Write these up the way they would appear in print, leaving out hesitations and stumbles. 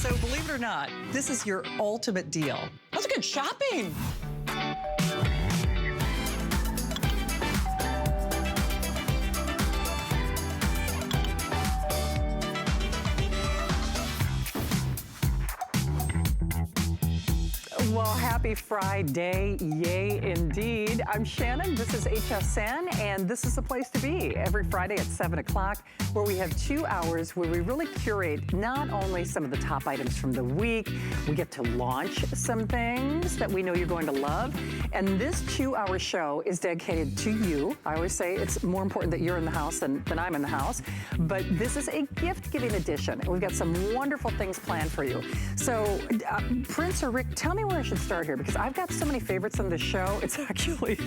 So believe it or not, this is your ultimate deal. That's good shopping. Well, happy Friday, yay indeed. I'm Shannon, this is HSN, and this is the place to be every Friday at 7 o'clock, where we have 2 hours where we really curate not only some of the top items from the week, we get to launch some things that we know you're going to love, and this 2-hour show is dedicated to you. I always say it's more important that you're in the house than I'm in the house, but this is a gift-giving edition, and we've got some wonderful things planned for you. So, Prince or Rick, tell me where I should start here, because I've got so many favorites on this show. It's actually,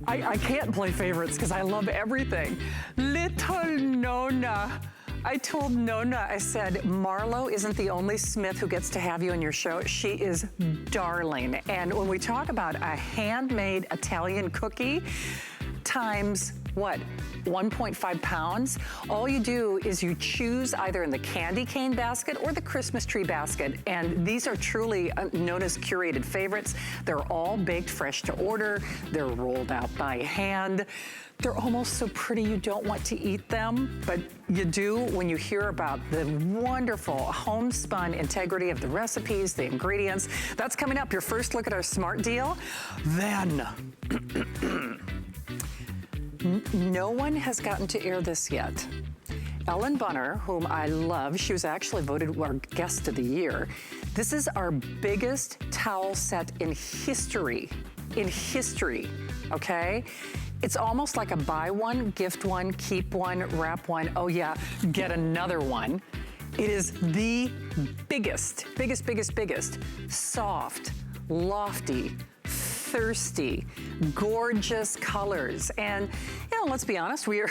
I can't play favorites because I love everything. Little Nona. I told Nona, I said, Marlo isn't the only Smith who gets to have you on your show. She is darling. And when we talk about a handmade Italian cookie times what? 1.5 pounds. All you do is you choose either in the candy cane basket or the Christmas tree basket. And these are truly Nona's curated favorites. They're all baked fresh to order. They're rolled out by hand. They're almost so pretty you don't want to eat them, but you do when you hear about the wonderful homespun integrity of the recipes, the ingredients. That's coming up. Your first look at our smart deal. Then, no one has gotten to air this yet. Ellen Bunner, whom I love, she was actually voted our guest of the year. This is our biggest towel set in history, okay? It's almost like a buy one, gift one, keep one, wrap one, oh yeah, get another one. It is the biggest, soft, lofty, thirsty, gorgeous colors. And you know, let's be honest, we're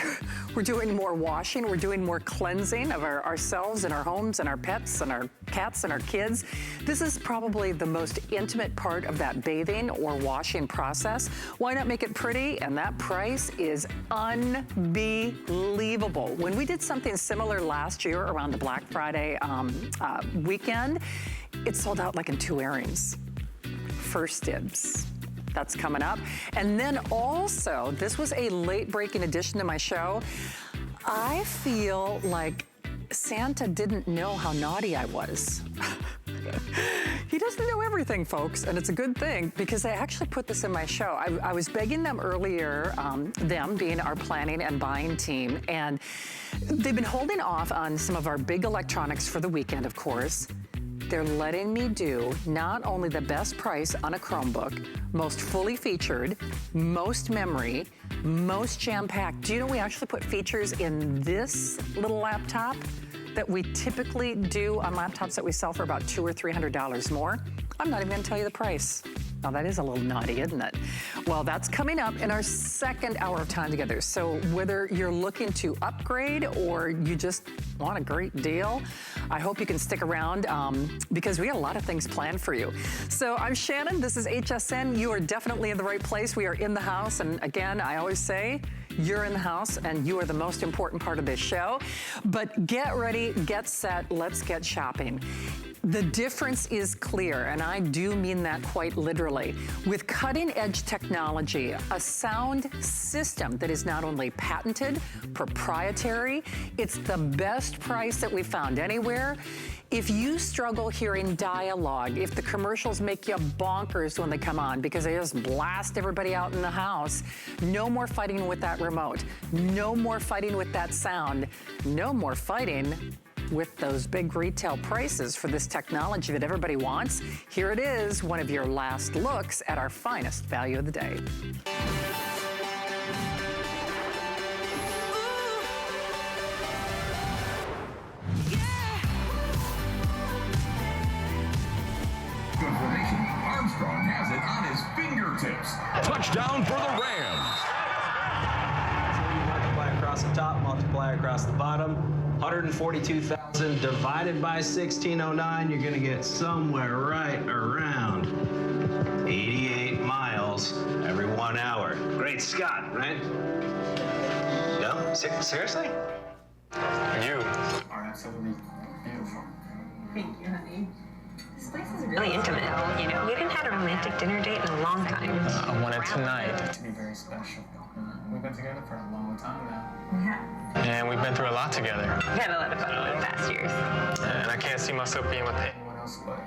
doing more washing, we're doing more cleansing of ourselves and our homes and our pets and our cats and our kids. This is probably the most intimate part of that bathing or washing process. Why not make it pretty? And that price is unbelievable. When we did something similar last year around the Black Friday weekend, it sold out like in 2 airings. First dibs. That's coming up. And then also, this was a late breaking addition to my show. I feel like Santa didn't know how naughty I was. He doesn't know everything, folks, and it's a good thing because I actually put this in my show. I was begging them earlier, them being our planning and buying team, and they've been holding off on some of our big electronics for the weekend, of course. They're letting me do not only the best price on a Chromebook, most fully featured, most memory, most jam-packed. Do you know we actually put features in this little laptop that we typically do on laptops that we sell for about $200 or $300 more? I'm not even gonna tell you the price. Now that is a little naughty, isn't it? Well, that's coming up in our second hour of time together. So whether you're looking to upgrade or you just want a great deal, I hope you can stick around because we got a lot of things planned for you. So I'm Shannon, this is HSN. You are definitely in the right place. We are in the house. And again, I always say, you're in the house and you are the most important part of this show. But get ready, get set, let's get shopping. The difference is clear, and I do mean that quite literally. With cutting-edge technology, a sound system that is not only patented, proprietary, it's the best price that we've found anywhere. If you struggle hearing dialogue, if the commercials make you bonkers when they come on because they just blast everybody out in the house, no more fighting with that remote. No more fighting with that sound. No more fighting with those big retail prices for this technology that everybody wants. Here it is, one of your last looks at our finest value of the day. Information. Armstrong has it on his fingertips. Touchdown for the Rams. So you multiply across the top, multiply across the bottom. 142,000 divided by 1609, you're gonna get somewhere right around 88 miles every 1 hour. Great Scott, right? No? Seriously? You are absolutely beautiful. Thank you, honey. This place is Really intimate. You know, we haven't had a romantic dinner date in a long time. I want it tonight. To be very special. We've been together for a long time now. Yeah. And we've been through a lot together. We've had a lot of fun over the past years. And I can't see myself being with Anyone else but.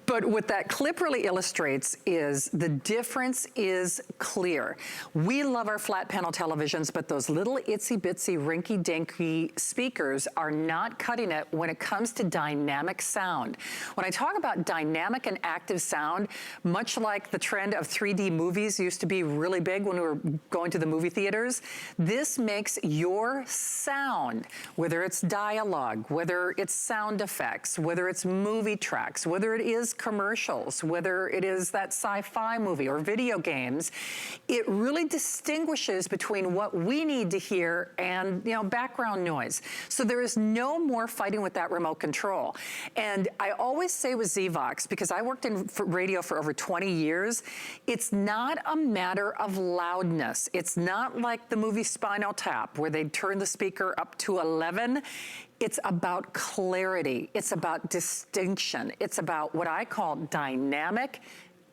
But what that clip really illustrates is the difference is clear. We love our flat panel televisions, but those little itsy bitsy rinky dinky speakers are not cutting it when it comes to dynamic sound. When I talk about dynamic and active sound, much like the trend of 3D movies used to be really big when we were going to the movie theaters, this makes your sound, whether it's dialogue, whether it's sound effects, whether it's movie tracks, whether it is commercials, whether it is that sci-fi movie or video games, it really distinguishes between what we need to hear and, you know, background noise. So there is no more fighting with that remote control. And I always say with Zvox, because I worked in radio for over 20 years, it's not a matter of loudness. It's not like the movie Spinal Tap, where they turn the speaker up to 11. It's about clarity. It's about distinction. It's about what I call dynamic,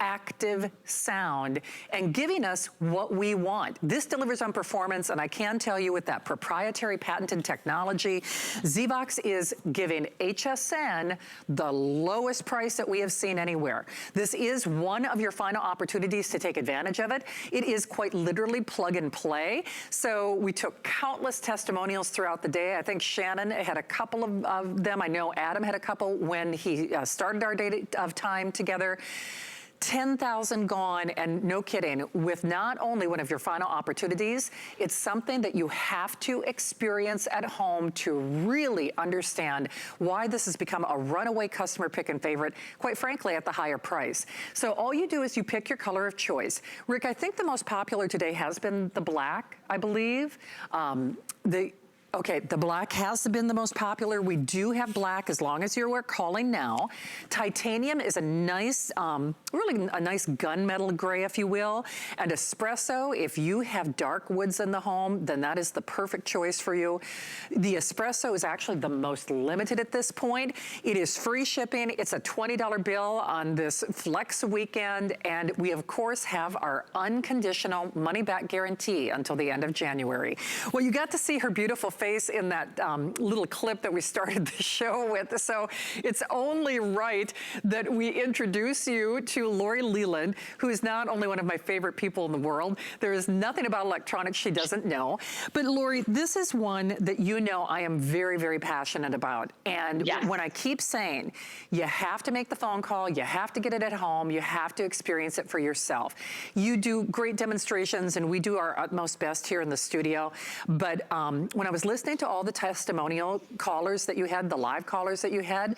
active sound and giving us what we want. This delivers on performance, and I can tell you with that proprietary patented technology, Zvox is giving HSN the lowest price that we have seen anywhere. This is one of your final opportunities to take advantage of it. It is quite literally plug and play. So we took countless testimonials throughout the day. I think Shannon had a couple of them. I know Adam had a couple when he started our day of time together. 10,000 gone, and no kidding, with not only one of your final opportunities, it's something that you have to experience at home to really understand why this has become a runaway customer pick and favorite, quite frankly, at the higher price. So all you do is you pick your color of choice. Rick, I think the most popular today has been the black, I believe. Okay, the black has been the most popular. We do have black as long as you're calling now. Titanium is a nice, really a nice gunmetal gray, if you will. And espresso, if you have dark woods in the home, then that is the perfect choice for you. The espresso is actually the most limited at this point. It is free shipping. It's a $20 bill on this flex weekend. And we, of course, have our unconditional money-back guarantee until the end of January. Well, you got to see her beautiful face in that little clip that we started the show with. So it's only right that we introduce you to Lori Leland, who is not only one of my favorite people in the world. There is nothing about electronics she doesn't know. But Lori, this is one that you know I am very, very passionate about. And yes, when I keep saying, you have to make the phone call, you have to get it at home, you have to experience it for yourself. You do great demonstrations, and we do our utmost best here in the studio. But when I was listening to all the testimonial callers that you had, the live callers that you had,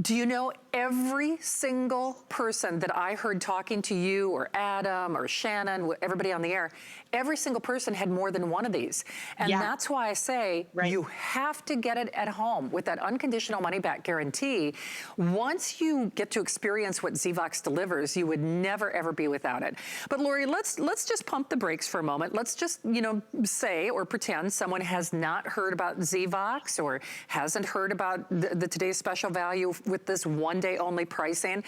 do you know every single person that I heard talking to you or Adam or Shannon, everybody on the air, every single person had more than one of these. And that's why I say you have to get it at home with that unconditional money-back guarantee. Once you get to experience what Zvox delivers, you would never, ever be without it. But Lori, let's just pump the brakes for a moment. Let's just, you know, say or pretend someone has not heard about Zvox or hasn't heard about the today's special value with this one-day only pricing.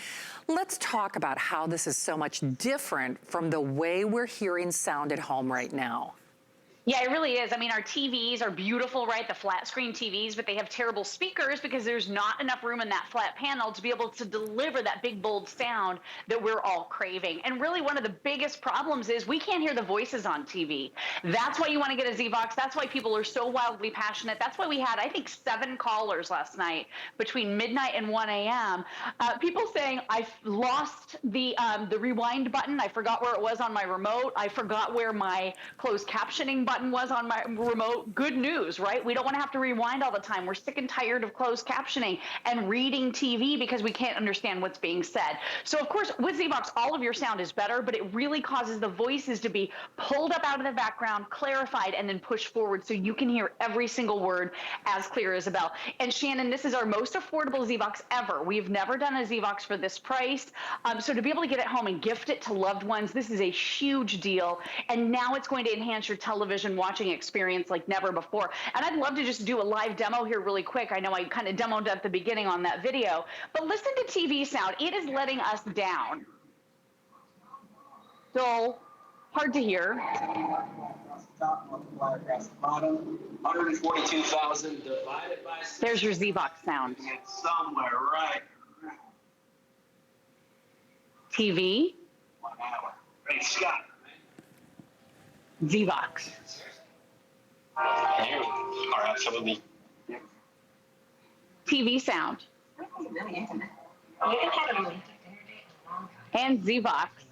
Let's talk about how this is so much different from the way we're hearing sound at home right now. Yeah, it really is. I mean, our TVs are beautiful, right? The flat screen TVs, but they have terrible speakers because there's not enough room in that flat panel to be able to deliver that big, bold sound that we're all craving. And really one of the biggest problems is we can't hear the voices on TV. That's why you want to get a Zvox. That's why people are so wildly passionate. That's why we had, I think, 7 callers last night between midnight and 1 a.m. People saying, I lost the rewind button. I forgot where it was on my remote. I forgot where my closed captioning button was on my remote. Good news, right? We don't want to have to rewind all the time. We're sick and tired of closed captioning and reading TV because we can't understand what's being said. So of course, with Zvox, all of your sound is better, but it really causes the voices to be pulled up out of the background, clarified, and then pushed forward so you can hear every single word as clear as a bell. And Shannon, this is our most affordable Zvox ever. We've never done a Zvox for this price. So to be able to get it home and gift it to loved ones, this is a huge deal. And now it's going to enhance your television television watching experience like never before. And I'd love to just do a live demo here really quick. I know I kind of demoed at the beginning on that video, but listen to TV sound. It is letting us down. So hard to hear. Across the bottom, 142,000 divided by 6. There's your Z-Box sound. It's somewhere right. TV. 1 hour. Great Scott. Z-Box. You are absolutely. TV sound. Really intimate. We haven't had a romantic dinner date in a long time. And Z-Box.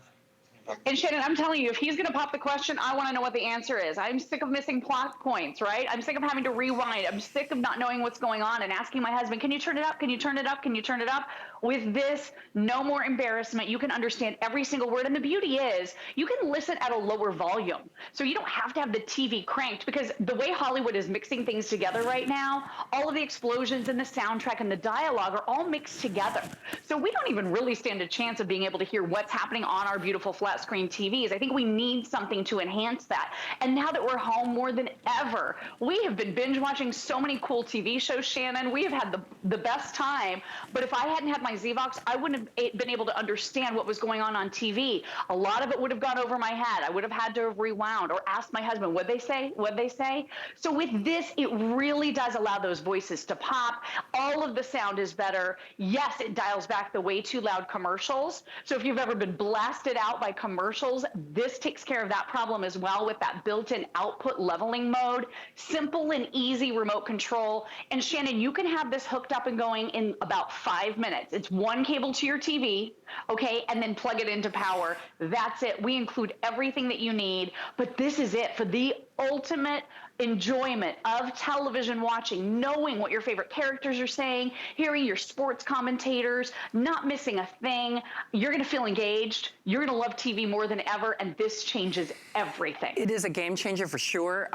And Shannon, I'm telling you, if he's going to pop the question, I want to know what the answer is. I'm sick of missing plot points, right? I'm sick of having to rewind. I'm sick of not knowing what's going on and asking my husband, can you turn it up? Can you turn it up? Can you turn it up? With this, no more embarrassment. You can understand every single word. And the beauty is you can listen at a lower volume. So you don't have to have the TV cranked, because the way Hollywood is mixing things together right now, all of the explosions and the soundtrack and the dialogue are all mixed together. So we don't even really stand a chance of being able to hear what's happening on our beautiful flat screen TVs. I think we need something to enhance that. And now that we're home more than ever, we have been binge watching so many cool TV shows, Shannon. We have had the best time. But if I hadn't had my Z-Box, I wouldn't have been able to understand what was going on TV. A lot of it would have gone over my head. I would have had to have rewound or asked my husband, what'd they say? What'd they say? So with this, it really does allow those voices to pop. All of the sound is better. Yes, it dials back the way too loud commercials. So if you've ever been blasted out by commercials, this takes care of that problem as well with that built-in output leveling mode. Simple and easy remote control. And Shannon, you can have this hooked up and going in about 5 minutes. It's one cable to your TV, okay, and then plug it into power. That's it. We include everything that you need, but this is it for the ultimate enjoyment of television watching, knowing what your favorite characters are saying, hearing your sports commentators, not missing a thing. You're going to feel engaged. You're going to love TV more than ever, and this changes everything. It is a game changer for sure.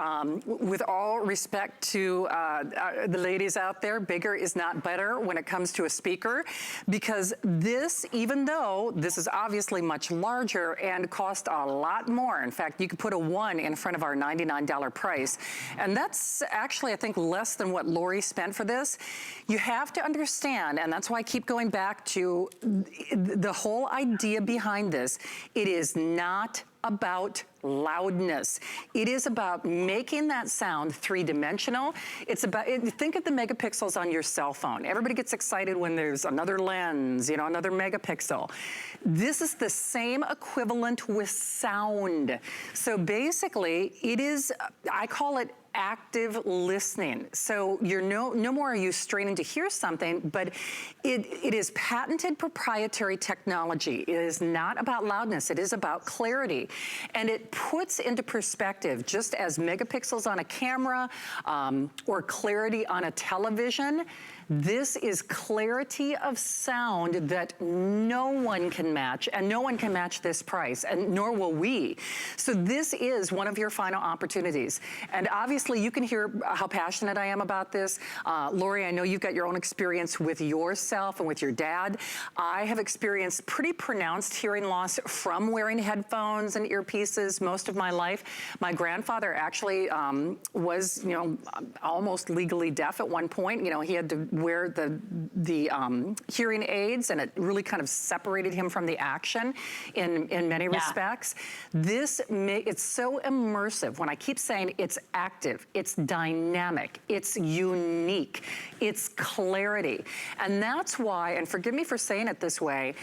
With all respect to the ladies out there, bigger is not better when it comes to a speaker, because this, even though this is obviously much larger and cost a lot more, in fact, you could put a 1 in front of our $99 price. And that's actually, I think, less than what Lori spent for this. You have to understand, and that's why I keep going back to the whole idea behind this. It is not about loudness. It is about making that sound three-dimensional. It's about, think of the megapixels on your cell phone. Everybody gets excited when there's another lens, you know, another megapixel. This is the same equivalent with sound. So basically, it is, I call it active listening. So you're no more are you straining to hear something, but it is patented proprietary technology. It is not about loudness, it is about clarity. And it puts into perspective, just as megapixels on a camera or clarity on a television, this is clarity of sound that no one can match, and no one can match this price, and nor will we. So this is one of your final opportunities. And obviously you can hear how passionate I am about this. Lori, I know you've got your own experience with yourself and with your dad. I have experienced pretty pronounced hearing loss from wearing headphones and earpieces most of my life. My grandfather actually was, you know, almost legally deaf at one point. You know, he had to wear the hearing aids, and it really kind of separated him from the action in many respects. It's so immersive. When I keep saying it's active, it's dynamic, it's unique, it's clarity. And that's why, and forgive me for saying it this way,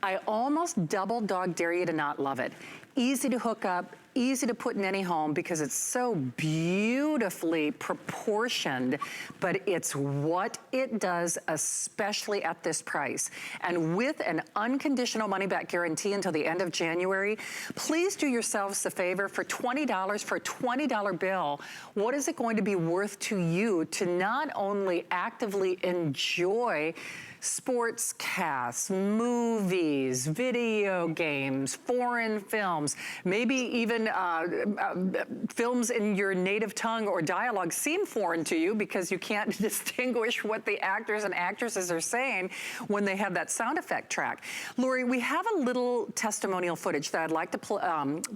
I almost double dog dare you to not love it. Easy to hook up, easy to put in any home because it's so beautifully proportioned, but it's what it does, especially at this price. And with an unconditional money-back guarantee until the end of January, please do yourselves a favor. For $20, for a $20 bill, what is it going to be worth to you to not only actively enjoy sports casts, movies, video games, foreign films, maybe even films in your native tongue or dialogue seem foreign to you because you can't distinguish what the actors and actresses are saying when they have that sound effect track. Lori, we have a little testimonial footage that I'd like to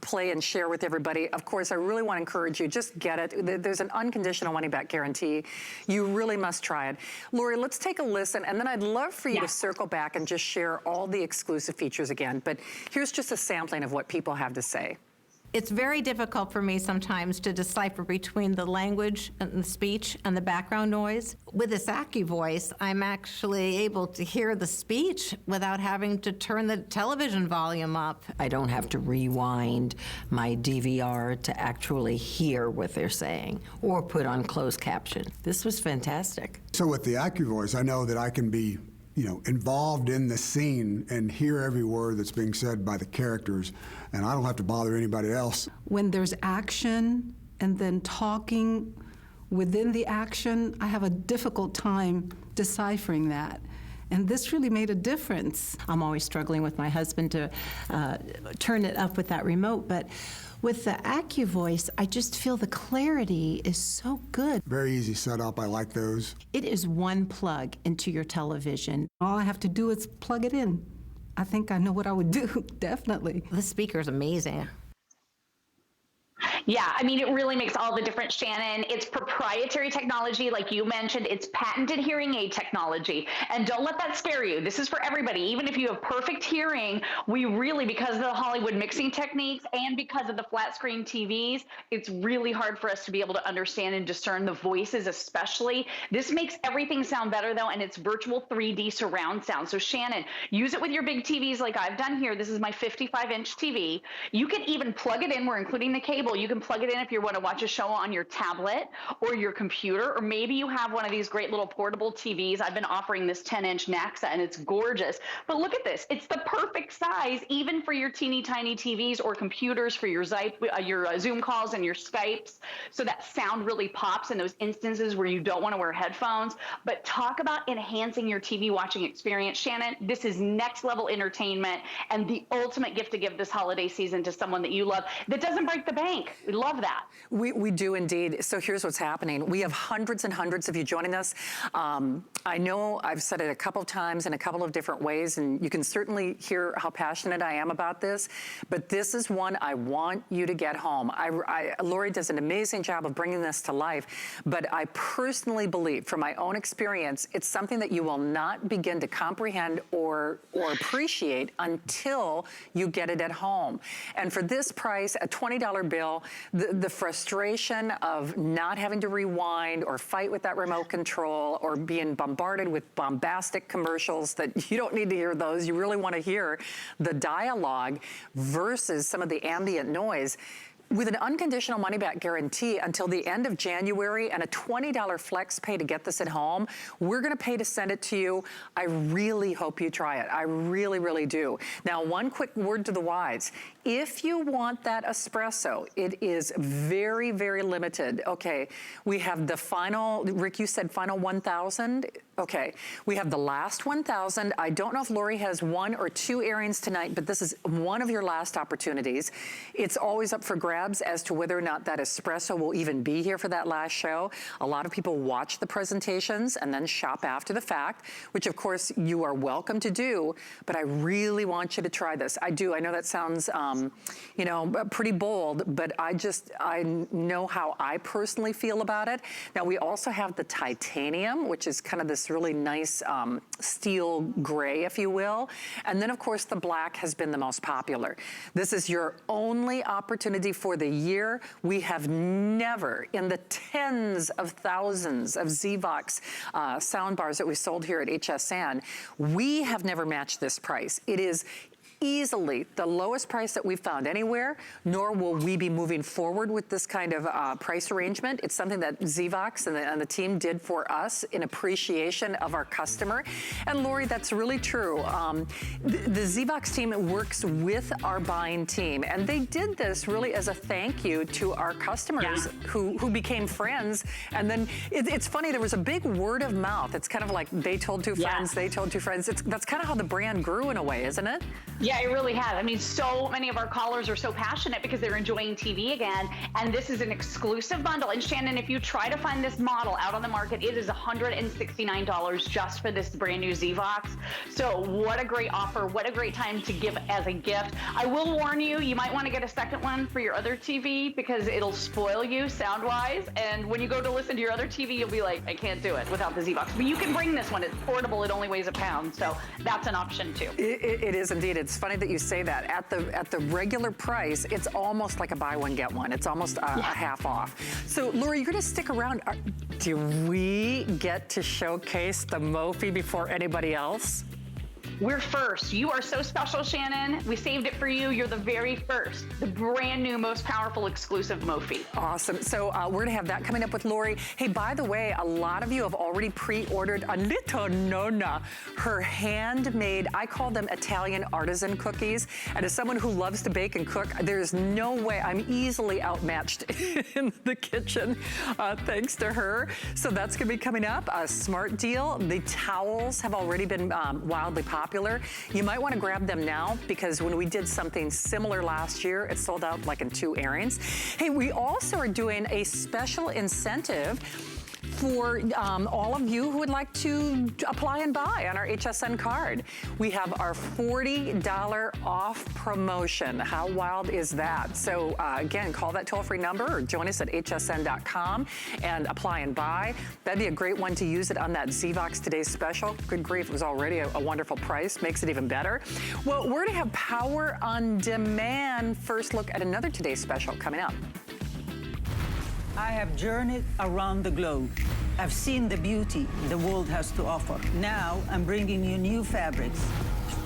play and share with everybody. Of course, I really want to encourage you, just get it. There's an unconditional money-back guarantee. You really must try it. Lori, let's take a listen, and then I'd love for you to circle back and just share all the exclusive features again. But here's just a sampling of what people have to say. It's very difficult for me sometimes to decipher between the language and the speech and the background noise. With this AccuVoice, I'm actually able to hear the speech without having to turn the television volume up. I don't have to rewind my DVR to actually hear what they're saying or put on closed caption. This was fantastic. So with the AccuVoice, I know that I can be involved in the scene and hear every word that's being said by the characters, and I don't have to bother anybody else. When there's action and then talking within the action, I have a difficult time deciphering that. And this really made a difference. I'm always struggling with my husband to turn it up with that remote, but with the AccuVoice, I just feel the clarity is so good. Very easy setup, I like those. It is one plug into your television. All I have to do is plug it in. I think I know what I would do, definitely. The speaker's amazing. Yeah, I mean, it really makes all the difference, Shannon. It's proprietary technology, like you mentioned. It's patented hearing aid technology. And don't let that scare you. This is for everybody. Even if you have perfect hearing, we really, because of the Hollywood mixing techniques and because of the flat screen TVs, it's really hard for us to be able to understand and discern the voices especially. This makes everything sound better, though, and it's virtual 3D surround sound. So, Shannon, use it with your big TVs like I've done here. This is my 55-inch TV. You can even plug it in. We're including the cable. You can plug it in if you want to watch a show on your tablet or your computer, or maybe you have one of these great little portable TVs. I've been offering this 10-inch Naxa, and it's gorgeous. But look at this. It's the perfect size, even for your teeny tiny TVs or computers for your Zoom calls and your Skypes. So that sound really pops in those instances where you don't want to wear headphones. But talk about enhancing your TV watching experience. Shannon, this is next level entertainment and the ultimate gift to give this holiday season to someone that you love that doesn't break the bank. We love that. We do indeed. So here's what's happening. We have hundreds and hundreds of you joining us. I know I've said it a couple of times in a couple of different ways, and you can certainly hear how passionate I am about this, but this is one I want you to get home. Lori does an amazing job of bringing this to life, but I personally believe, from my own experience, it's something that you will not begin to comprehend or appreciate until you get it at home. And for this price, a $20 bill, the frustration of not having to rewind or fight with that remote control or being bombarded with bombastic commercials that you don't need to hear those. You really want to hear the dialogue versus some of the ambient noise. With an unconditional money-back guarantee until the end of January and a $20 flex pay to get this at home, we're going to pay to send it to you. I really hope you try it. I really, really do. Now, one quick word to the wise. If you want that espresso, it is very, very limited. Okay, we have the final, Rick, you said final 1,000? Okay, we have the last 1,000. I don't know if Lori has one or two airings tonight, but this is one of your last opportunities. It's always up for grabs as to whether or not that espresso will even be here for that last show. A lot of people watch the presentations and then shop after the fact, which of course you are welcome to do, but I really want you to try this. I do. I know that sounds, you know, pretty bold, but I know how I personally feel about it. Now, we also have the titanium, which is kind of this really nice steel gray, if you will. And then, of course, the black has been the most popular. This is your only opportunity for the year. We have never, in the tens of thousands of Zvox sound bars that we sold here at HSN, we have never matched this price. It is easily the lowest price that we've found anywhere, nor will we be moving forward with this kind of price arrangement. It's something that Zvox and the team did for us in appreciation of our customer. And Lori, that's really true. The Zvox team works with our buying team, and they did this really as a thank you to our customers who became friends. And then it's funny, there was a big word of mouth. It's kind of like they told two friends, they told two friends. That's kind of how the brand grew in a way, isn't it? Yeah, it really has. I mean, so many of our callers are so passionate because they're enjoying TV again, and this is an exclusive bundle. And Shannon, if you try to find this model out on the market, it is $169 just for this brand new Zvox. So what a great offer. What a great time to give as a gift. I will warn you, you might want to get a second one for your other TV because it'll spoil you sound-wise. And when you go to listen to your other TV, you'll be like, I can't do it without the Zvox. But you can bring this one. It's portable. It only weighs a pound. So that's an option too. It is indeed. It's funny that you say that. At the regular price, it's almost like a buy one, get one. It's almost a half off. So Lori, you're going to stick around. Do we get to showcase the Mophie before anybody else? We're first. You are so special, Shannon. We saved it for you. You're the very first. The brand new, most powerful, exclusive Mophie. Awesome. So we're going to have that coming up with Lori. Hey, by the way, a lot of you have already pre-ordered a little Nonna, her handmade, I call them Italian artisan cookies. And as someone who loves to bake and cook, there's no way I'm easily outmatched in the kitchen thanks to her. So that's going to be coming up. A smart deal. The towels have already been wildly popular. You might want to grab them now because when we did something similar last year, it sold out like in 2 airings. Hey, we also are doing a special incentive for all of you who would like to apply and buy on our HSN card. We have our $40 off promotion. How wild is that? So again, call that toll-free number or join us at hsn.com and apply and buy. That'd be a great one to use it on that Zvox Today's Special. Good grief, it was already a wonderful price, makes it even better. Well, we're gonna have Power on Demand. First look at another Today's Special coming up. I have journeyed around the globe. I've seen the beauty the world has to offer. Now I'm bringing you new fabrics,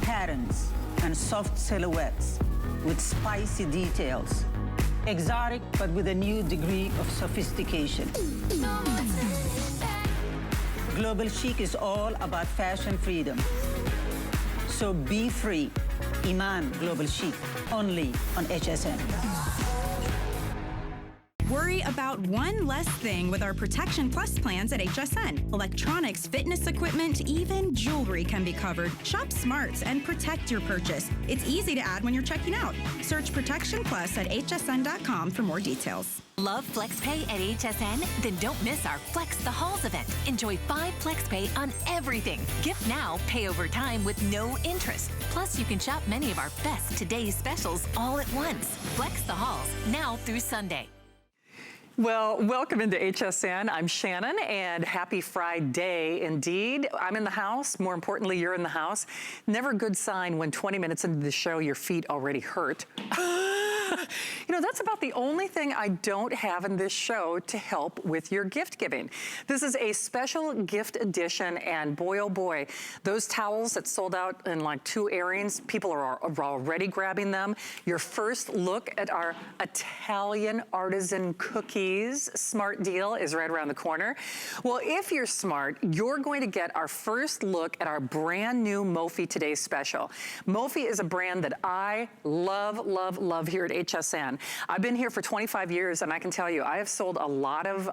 patterns, and soft silhouettes with spicy details. Exotic, but with a new degree of sophistication. Global Chic is all about fashion freedom. So be free. Iman Global Chic, only on HSN. Worry about one less thing with our Protection Plus plans at HSN. Electronics, fitness equipment, even jewelry can be covered. Shop smarts and protect your purchase. It's easy to add when you're checking out. Search Protection Plus at hsn.com for more details. Love FlexPay at HSN? Then don't miss our Flex the Halls event. Enjoy 5 FlexPay on everything. Gift now, pay over time with no interest. Plus, you can shop many of our best today's specials all at once. Flex the Halls, now through Sunday. Well, welcome into HSN. I'm Shannon, and happy Friday indeed. I'm in the house. More importantly, you're in the house. Never a good sign when 20 minutes into the show, your feet already hurt. You know, that's about the only thing I don't have in this show to help with your gift giving. This is a special gift edition, and boy, oh boy, those towels that sold out in like 2 airings, people are already grabbing them. Your first look at our Italian artisan cookies smart deal is right around the corner. Well, if you're smart, you're going to get our first look at our brand new Mophie Today's Special. Mophie is a brand that I love, love, love here at HSN. I've been here for 25 years, and I can tell you, I have sold a lot of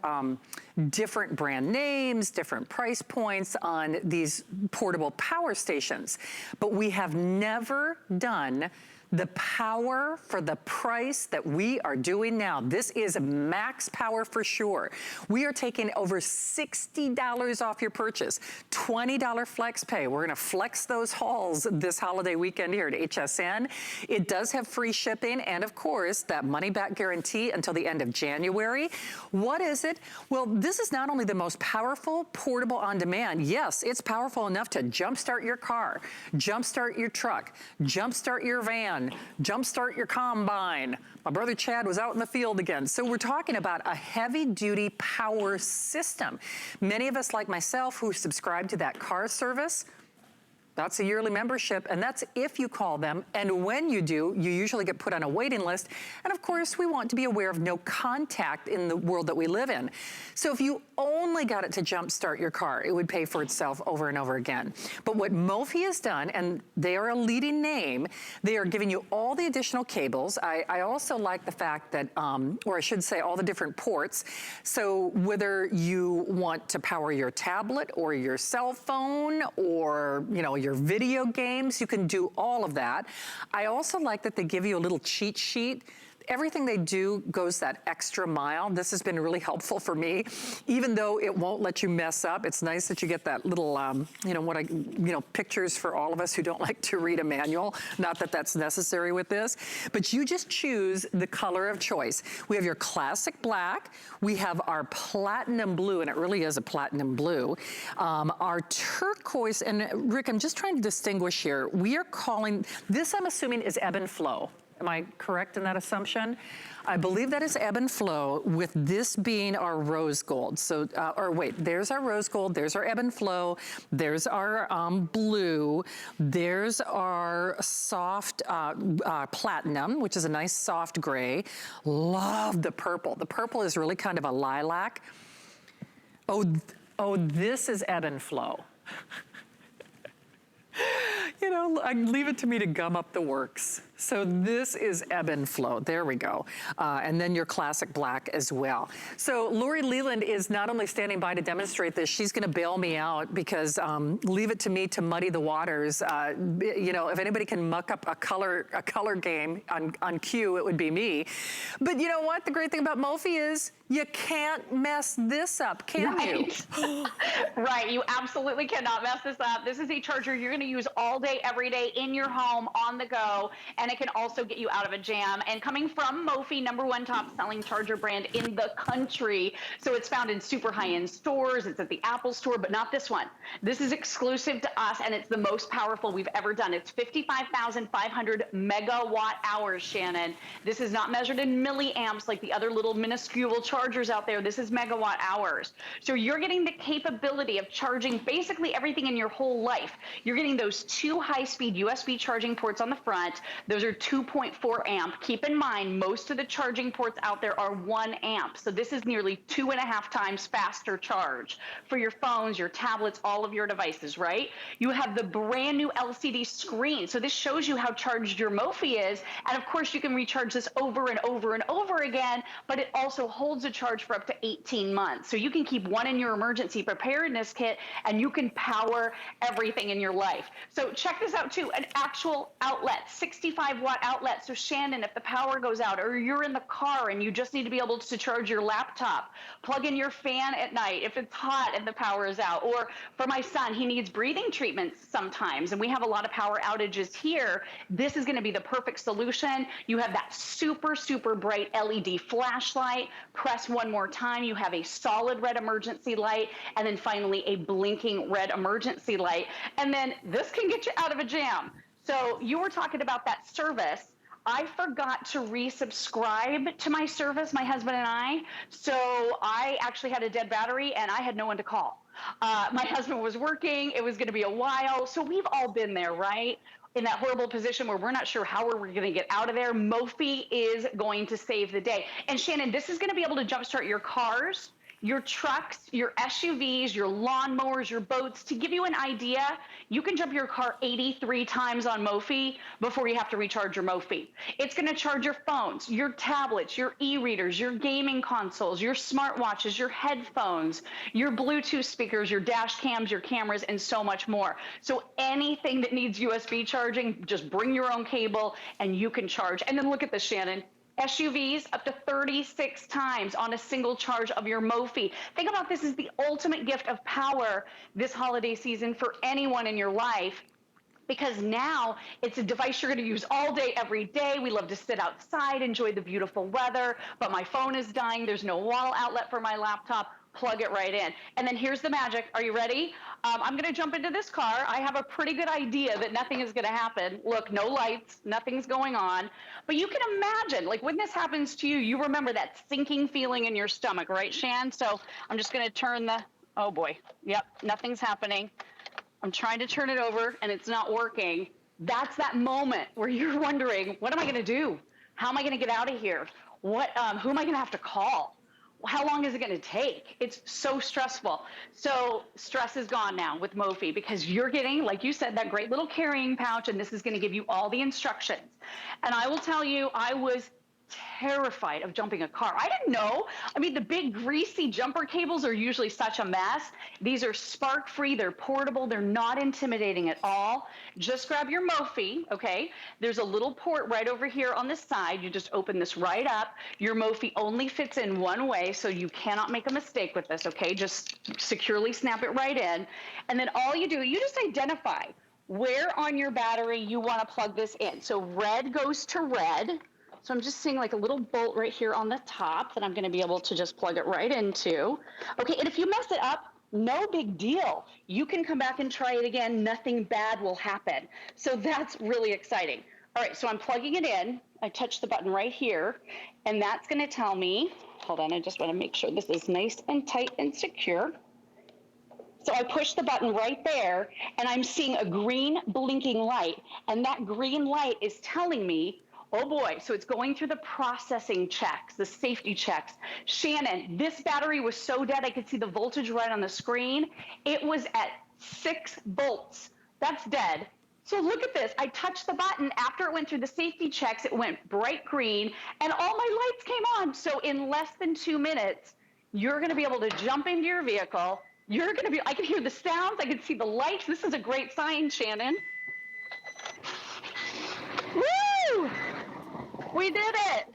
different brand names, different price points on these portable power stations. But we have never done the power for the price that we are doing now. This is max power for sure. We are taking over $60 off your purchase, $20 flex pay. We're gonna flex those hauls this holiday weekend here at HSN. It does have free shipping and of course that money back guarantee until the end of January. What is it? Well, this is not only the most powerful portable on demand. Yes, it's powerful enough to jumpstart your car, jumpstart your truck, jumpstart your van, jumpstart your combine. My brother Chad was out in the field again. So we're talking about a heavy duty power system. Many of us like myself who subscribe to that car service, That's a yearly membership, and that's if you call them. And when you do, you usually get put on a waiting list. And of course, we want to be aware of no contact in the world that we live in. So if you only got it to jumpstart your car, it would pay for itself over and over again. But what Mophie has done, and they are a leading name, they are giving you all the additional cables. I also like the fact that, or I should say all the different ports. So whether you want to power your tablet or your cell phone or, you know, your video games, you can do all of that. I also like that they give you a little cheat sheet. Everything they do goes that extra mile. This has been really helpful for me, even though it won't let you mess up. It's nice that you get that little, pictures for all of us who don't like to read a manual. Not that that's necessary with this, but you just choose the color of choice. We have your classic black. We have our platinum blue, and it really is a platinum blue. Our turquoise, and Rick, I'm just trying to distinguish here. We are calling, this I'm assuming is ebb and flow. Am I correct in that assumption? I believe that is ebb and flow, with this being our rose gold. So, there's our rose gold, there's our ebb and flow, there's our blue, there's our soft platinum, which is a nice soft gray. Love the purple. The purple is really kind of a lilac. Oh, this is ebb and flow. You know, leave it to me to gum up the works. So this is ebb and flow. There we go. And then your classic black as well. So Lori Leland is not only standing by to demonstrate this, she's going to bail me out because leave it to me to muddy the waters. If anybody can muck up a color game on cue, it would be me. But you know what? The great thing about Mophie is you can't mess this up, can you? Right. You absolutely cannot mess this up. This is a charger you're going to use all day, every day, in your home, on the go, and it can also get you out of a jam. And coming from Mophie, #1 top selling charger brand in the country. So it's found in super high-end stores. It's at the Apple store, but not this one. This is exclusive to us, and it's the most powerful we've ever done. It's 55,500 megawatt hours, Shannon. This is not measured in milliamps like the other little minuscule chargers out there. This is megawatt hours. So you're getting the capability of charging basically everything in your whole life. You're getting those 2 high-speed USB charging ports on the front. Those are 2.4 amp. Keep in mind, most of the charging ports out there are 1 amp. So this is nearly 2.5 times faster charge for your phones, your tablets, all of your devices, right? You have the brand new LCD screen. So this shows you how charged your Mophie is. And of course, you can recharge this over and over and over again, but it also holds a charge for up to 18 months. So you can keep one in your emergency preparedness kit, and you can power everything in your life. So check this out too, an actual outlet, 65-watt outlet. So Shannon, if the power goes out or you're in the car and you just need to be able to charge your laptop, plug in your fan at night if it's hot and the power is out. Or for my son, he needs breathing treatments sometimes, and we have a lot of power outages here. This is going to be the perfect solution. You have that super, super bright LED flashlight. Press one more time, you have a solid red emergency light, and then finally a blinking red emergency light. And then this can get you out of a jam. So you were talking about that service. I forgot to resubscribe to my service, my husband and I. So I actually had a dead battery and I had no one to call. My husband was working. It was going to be a while. So we've all been there, right? In that horrible position where we're not sure how we're going to get out of there. Mophie is going to save the day. And Shannon, this is going to be able to jumpstart your cars, your trucks, your SUVs, your lawnmowers, your boats. To give you an idea, you can jump your car 83 times on Mophie before you have to recharge your Mophie. It's going to charge your phones, your tablets, your e-readers, your gaming consoles, your smartwatches, your headphones, your Bluetooth speakers, your dash cams, your cameras, and so much more. So anything that needs USB charging, just bring your own cable and you can charge. And then look at this, Shannon. SUVs up to 36 times on a single charge of your Mophie. Think about this as the ultimate gift of power this holiday season for anyone in your life, because now it's a device you're going to use all day, every day. We love to sit outside, enjoy the beautiful weather, but my phone is dying. There's no wall outlet for my laptop. Plug it right in. And then here's the magic. Are you ready? I'm going to jump into this car. I have a pretty good idea that nothing is going to happen. Look, no lights, nothing's going on. But you can imagine, like when this happens to you, you remember that sinking feeling in your stomach, right, Shan? So I'm just going to turn the, oh boy, yep, nothing's happening. I'm trying to turn it over and it's not working. That's that moment where you're wondering, what am I gonna do? How am I gonna get out of here? Who am I gonna have to call? How long is it gonna take? It's so stressful. So stress is gone now with Mophie because you're getting, like you said, that great little carrying pouch, and this is gonna give you all the instructions. And I will tell you, I was terrified of jumping a car. I didn't know. I mean, the big greasy jumper cables are usually such a mess. These are spark-free, they're portable, they're not intimidating at all. Just grab your Mophie, okay? There's a little port right over here on the side. You just open this right up. Your Mophie only fits in one way, so you cannot make a mistake with this, okay? Just securely snap it right in. And then all you do, you just identify where on your battery you want to plug this in. So red goes to red. So I'm just seeing like a little bolt right here on the top that I'm going to be able to just plug it right into. Okay, and if you mess it up, no big deal. You can come back and try it again. Nothing bad will happen. So that's really exciting. All right, so I'm plugging it in. I touch the button right here, and that's going to tell me, hold on, I just want to make sure this is nice and tight and secure. So I push the button right there, and I'm seeing a green blinking light, and that green light is telling me, oh boy, so it's going through the processing checks, the safety checks. Shannon, this battery was so dead I could see the voltage right on the screen. It was at 6 volts. That's dead. So look at this. I touched the button. After it went through the safety checks, it went bright green, and all my lights came on. So in less than 2 minutes, you're going to be able to jump into your vehicle. You're going to be, I can hear the sounds. I can see the lights. This is a great sign, Shannon. Woo! We did it.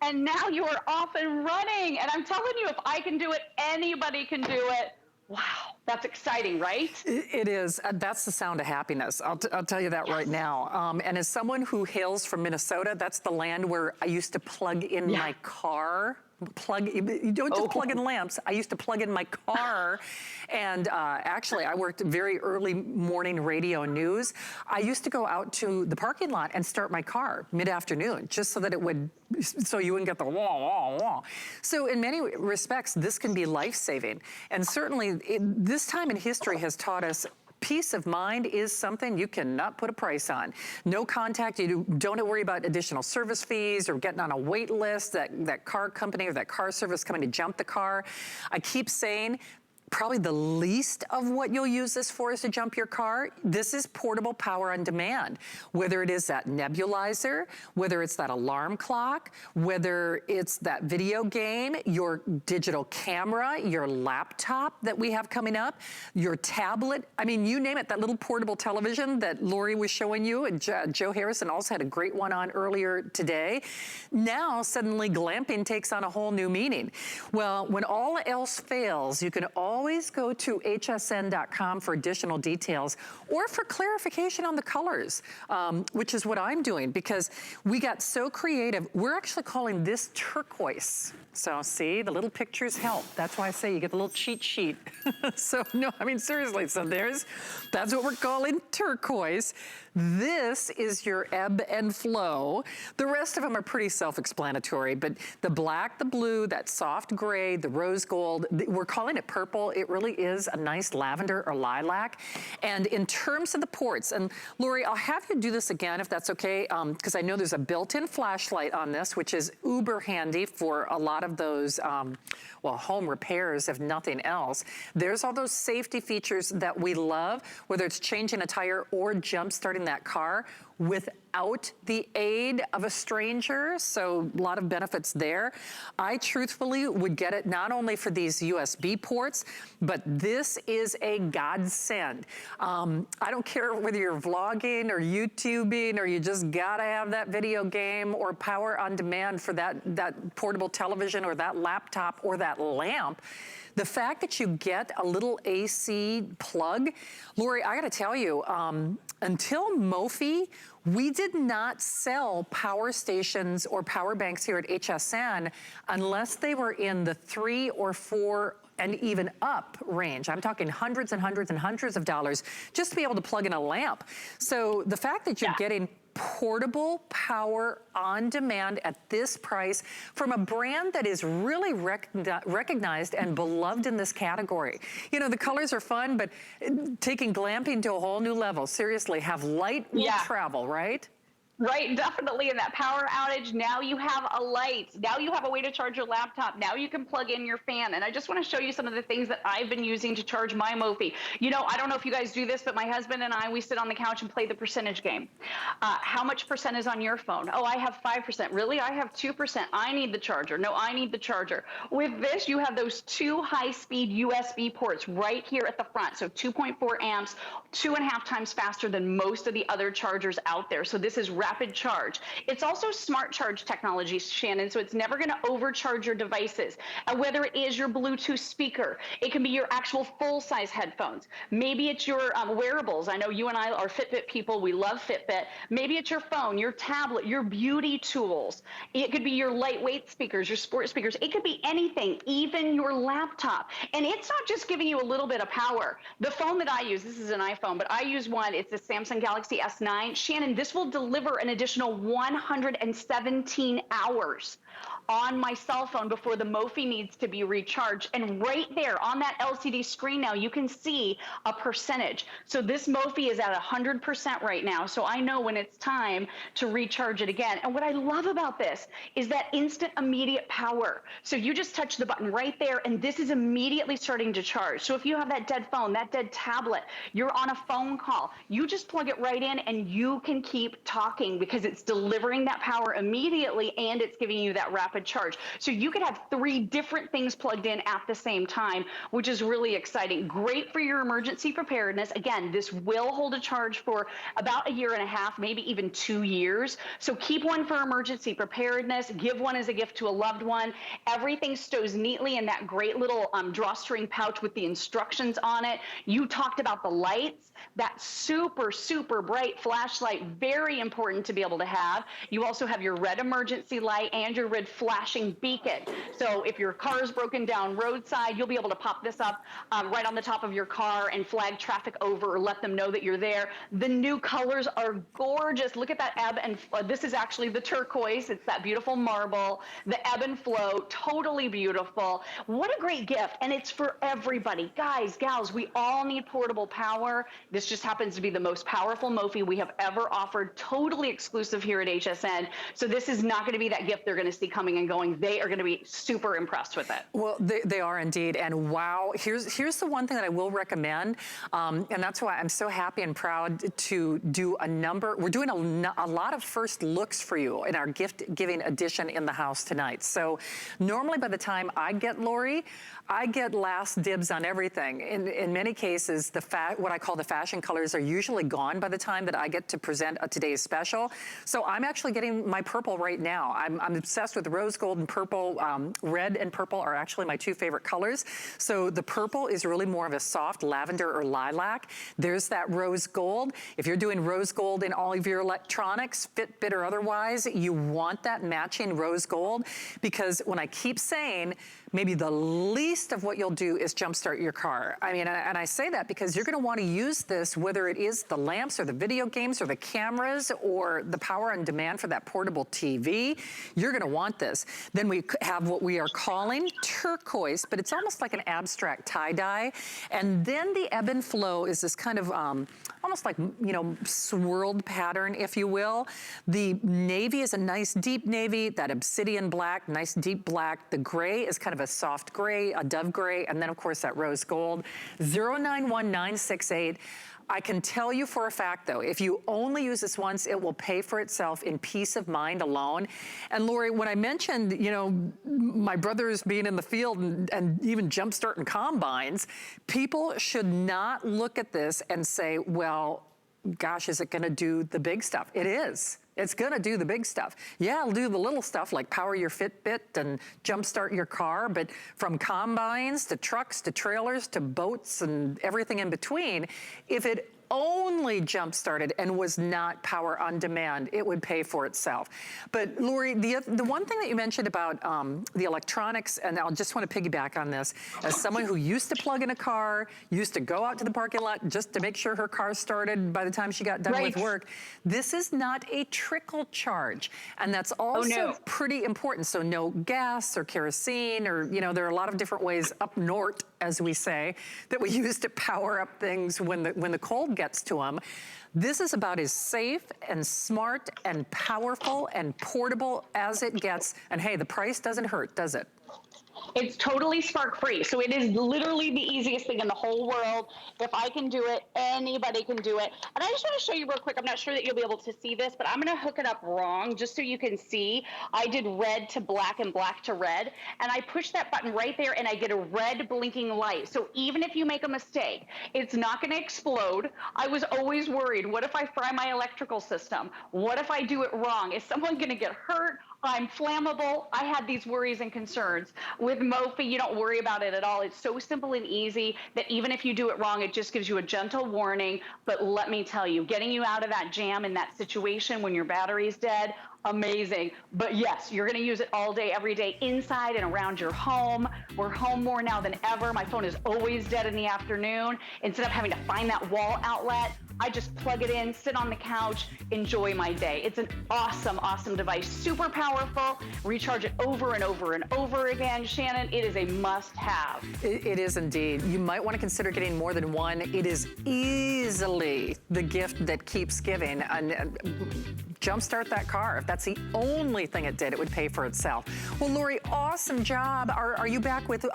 And now you are off and running. And I'm telling you, if I can do it, anybody can do it. Wow, that's exciting, right? It is. That's the sound of happiness. I'll tell you that right now. And as someone who hails from Minnesota, that's the land where I used to plug in my car. You don't just plug in lamps. I used to plug in my car. And actually, I worked very early morning radio news. I used to go out to the parking lot and start my car mid-afternoon, just so that it would, so you wouldn't get the wah, wah, wah. So in many respects, this can be life-saving. And certainly, this time in history has taught us peace of mind is something you cannot put a price on. No contact, you don't worry about additional service fees or getting on a wait list, that car company or that car service coming to jump the car. I keep saying, probably the least of what you'll use this for is to jump your car. This is portable power on demand. Whether it is that nebulizer, whether it's that alarm clock, whether it's that video game, your digital camera, your laptop that we have coming up, your tablet, I mean, you name it, that little portable television that Lori was showing you, and Joe Harrison also had a great one on earlier today. Now, suddenly glamping takes on a whole new meaning. Well, when all else fails, you can always go to hsn.com for additional details or for clarification on the colors, which is what I'm doing because we got so creative. We're actually calling this turquoise. So see, the little pictures help. That's why I say you get the little cheat sheet. So no, I mean, seriously, so that's what we're calling turquoise. This is your ebb and flow. The rest of them are pretty self-explanatory, but the black, the blue, that soft gray, the rose gold, we're calling it purple. It really is a nice lavender or lilac. And in terms of the ports, and Lori, I'll have you do this again if that's okay, because I know there's a built-in flashlight on this, which is uber handy for a lot of those, well, home repairs, if nothing else. There's all those safety features that we love, whether it's changing a tire or jump-starting that car without the aid of a stranger. So a lot of benefits there. I truthfully would get it not only for these USB ports, but this is a godsend. I don't care whether you're vlogging or YouTubing or you just gotta have that video game or power on demand for that portable television or that laptop or that lamp. The fact that you get a little AC plug, Lori, I gotta tell you, until Mophie, we did not sell power stations or power banks here at HSN unless they were in the 3 or 4 and even up range. I'm talking hundreds and hundreds and hundreds of dollars just to be able to plug in a lamp. So the fact that you're getting portable power on demand at this price from a brand that is really recognized and beloved in this category. You know, the colors are fun, but taking glamping to a whole new level. Seriously, have light will travel, right? Right, definitely. In that power outage, now you have a light. Now you have a way to charge your laptop. Now you can plug in your fan. And I just want to show you some of the things that I've been using to charge my Mophie. You know, I don't know if you guys do this, but my husband and I, we sit on the couch and play the percentage game. How much percent is on your phone? Oh, I have 5%. Really? I have 2%. I need the charger. No, I need the charger. With this, you have those 2 high-speed USB ports right here at the front. So 2.4 amps, 2.5 times faster than most of the other chargers out there. So this is rapid charge. It's also smart charge technology, Shannon, so it's never going to overcharge your devices. Whether it is your Bluetooth speaker, it can be your actual full-size headphones. Maybe it's your wearables. I know you and I are Fitbit people. We love Fitbit. Maybe it's your phone, your tablet, your beauty tools. It could be your lightweight speakers, your sports speakers. It could be anything, even your laptop. And it's not just giving you a little bit of power. The phone that I use, this is an iPhone, but I use one. It's the Samsung Galaxy S9. Shannon, this will deliver an additional 117 hours on my cell phone before the Mophie needs to be recharged. And right there on that LCD screen now, you can see a percentage. So this Mophie is at 100% right now. So I know when it's time to recharge it again. And what I love about this is that instant immediate power. So you just touch the button right there and this is immediately starting to charge. So if you have that dead phone, that dead tablet, you're on a phone call, you just plug it right in and you can keep talking because it's delivering that power immediately and it's giving you that rapid charge. So you could have 3 different things plugged in at the same time, which is really exciting. Great for your emergency preparedness. Again, this will hold a charge for about 1.5 years, maybe even 2 years. So keep one for emergency preparedness. Give one as a gift to a loved one. Everything stows neatly in that great little drawstring pouch with the instructions on it. You talked about the lights. That super, super bright flashlight, very important to be able to have. You also have your red emergency light and your red flashing beacon. So if your car is broken down roadside, you'll be able to pop this up right on the top of your car and flag traffic over or let them know that you're there. The new colors are gorgeous. Look at that ebb and this is actually the turquoise. It's that beautiful marble. The ebb and flow, totally beautiful. What a great gift. And it's for everybody. Guys, gals, we all need portable power. This just happens to be the most powerful Mophie we have ever offered, totally exclusive here at HSN. So this is not going to be that gift they're going to see coming and going. They are going to be super impressed with it. Well, they are indeed. And wow, here's the one thing that I will recommend. And that's why I'm so happy and proud to do a number. We're doing a lot of first looks for you in our gift giving edition in the house tonight. So normally by the time I get Lori, I get last dibs on everything. In many cases, what I call the fashion colors are usually gone by the time that I get to present a today's special. So I'm actually getting my purple right now. I'm obsessed with rose gold and purple. Red and purple are actually my 2 favorite colors. So the purple is really more of a soft lavender or lilac. There's that rose gold. If you're doing rose gold in all of your electronics, Fitbit or otherwise, you want that matching rose gold because when I keep saying, maybe the least of what you'll do is jumpstart your car. I mean, and I say that because you're gonna wanna use this, whether it is the lamps or the video games or the cameras or the power on demand for that portable TV, you're gonna want this. Then we have what we are calling turquoise, but it's almost like an abstract tie-dye. And then the ebb and flow is this kind of almost like, you know, swirled pattern, if you will. The navy is a nice deep navy, that obsidian black, nice deep black. The gray is kind of a soft gray, a dove gray, and then of course that rose gold. 091968. I can tell you for a fact though, if you only use this once, it will pay for itself in peace of mind alone. And Lori, when I mentioned, you know, my brothers being in the field and even jumpstarting combines, people should not look at this and say, well, gosh, is it gonna do the big stuff? It is. It's gonna do the big stuff. Yeah, it'll do the little stuff like power your Fitbit and jumpstart your car, but from combines to trucks to trailers to boats and everything in between, if it only jump-started and was not power on demand, it would pay for itself. But Lori, the one thing that you mentioned about the electronics, and I just want to piggyback on this, as someone who used to plug in a car, used to go out to the parking lot just to make sure her car started by the time she got done with work, this is not a trickle charge. And that's also pretty important. So no gas or kerosene, or, you know, there are a lot of different ways up north, as we say, that we use to power up things when the cold gets to them. This is about as safe and smart and powerful and portable as it gets. And hey, the price doesn't hurt, does it? It's totally spark free. So it is literally the easiest thing in the whole world. If I can do it, anybody can do it. And I just want to show you real quick. I'm not sure that you'll be able to see this, but I'm going to hook it up wrong just so you can see. I did red to black and black to red. And I push that button right there and I get a red blinking light. So even if you make a mistake, it's not going to explode. I was always worried. What if I fry my electrical system? What if I do it wrong? Is someone going to get hurt? I'm flammable. I had these worries and concerns. With Mophie, you don't worry about it at all. It's so simple and easy that even if you do it wrong, it just gives you a gentle warning. But let me tell you, getting you out of that jam in that situation when your battery's dead, amazing. But yes, you're going to use it all day, every day, inside and around your home. We're home more now than ever. My phone is always dead in the afternoon. Instead of having to find that wall outlet, I just plug it in, sit on the couch, enjoy my day. It's an awesome, awesome device. Super powerful. Recharge it over and over and over again. Shannon, it is a must-have. It is indeed. You might want to consider getting more than one. It is easily the gift that keeps giving. And jumpstart that car. If that's the only thing it did, it would pay for itself. Well, Lori, awesome job. Are you back with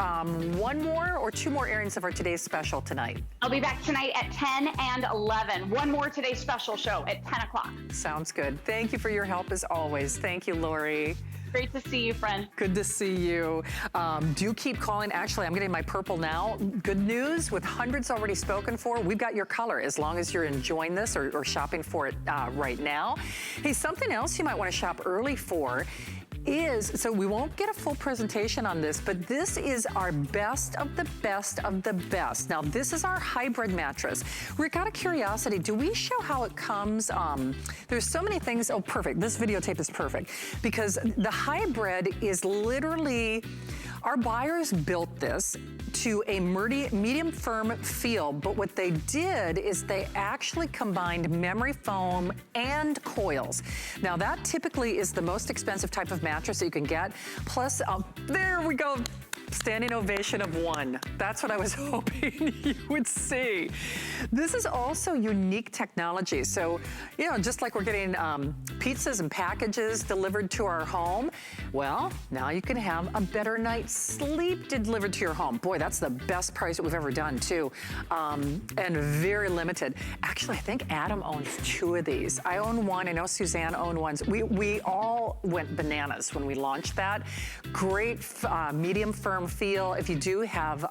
one more or two more airings of our today's special tonight? I'll be back tonight at 10 and 11. One more Today's Special show at 10 o'clock. Sounds good. Thank you for your help as always. Thank you, Lori. Great to see you, friend. Good to see you. Do keep calling. Actually, I'm getting my purple now. Good news, with hundreds already spoken for, we've got your color as long as you're enjoying this or shopping for it right now. Hey, something else you might want to shop early for is, so we won't get a full presentation on this, but this is our best of the best of the best. Now, this is our hybrid mattress. Rick, out of curiosity, do we show how it comes? There's so many things. Oh, perfect. This videotape is perfect because the hybrid is literally, our buyers built this to a medium firm feel, but what they did is they actually combined memory foam and coils. Now that typically is the most expensive type of mattress that you can get. Plus, there we go. Standing ovation of one. That's what I was hoping you would see. This is also unique technology. So, you know, just like we're getting pizzas and packages delivered to our home, well, now you can have a better night's sleep delivered to your home. Boy, that's the best price that we've ever done too. And very limited. Actually, I think Adam owns 2 of these. I own one, I know Suzanne owned one. We all went bananas when we launched that. Great medium firm feel. If you do have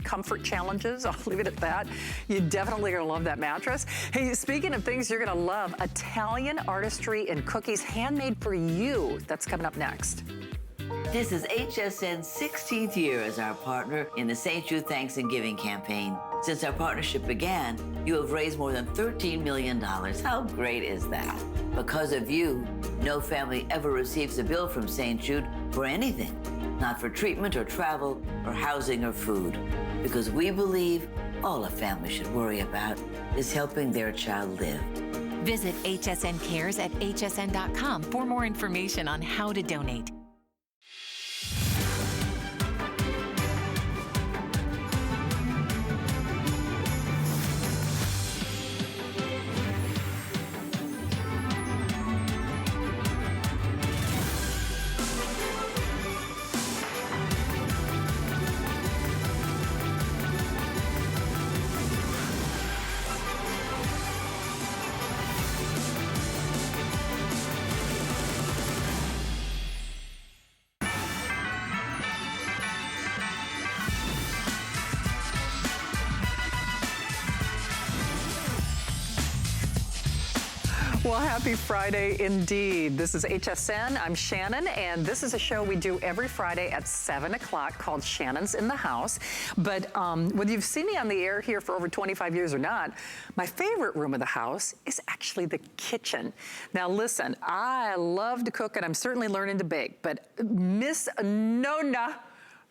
comfort challenges, I'll leave it at that. You definitely are gonna love that mattress. Hey, speaking of things you're gonna love, Italian artistry and cookies handmade for you. That's coming up next. This is HSN's 16th year as our partner in the St. Jude Thanks and Giving campaign. Since our partnership began, you have raised more than $13 million. How great is that? Because of you, no family ever receives a bill from St. Jude for anything, not for treatment or travel or housing or food. Because we believe all a family should worry about is helping their child live. Visit HSN Cares at hsn.com for more information on how to donate. Well, happy Friday indeed. This is HSN. I'm Shannon, and this is a show we do every Friday at 7 o'clock called Shannon's in the House. But whether you've seen me on the air here for over 25 years or not, my favorite room of the house is actually the kitchen. Now, listen, I love to cook, and I'm certainly learning to bake, but Miss Nona,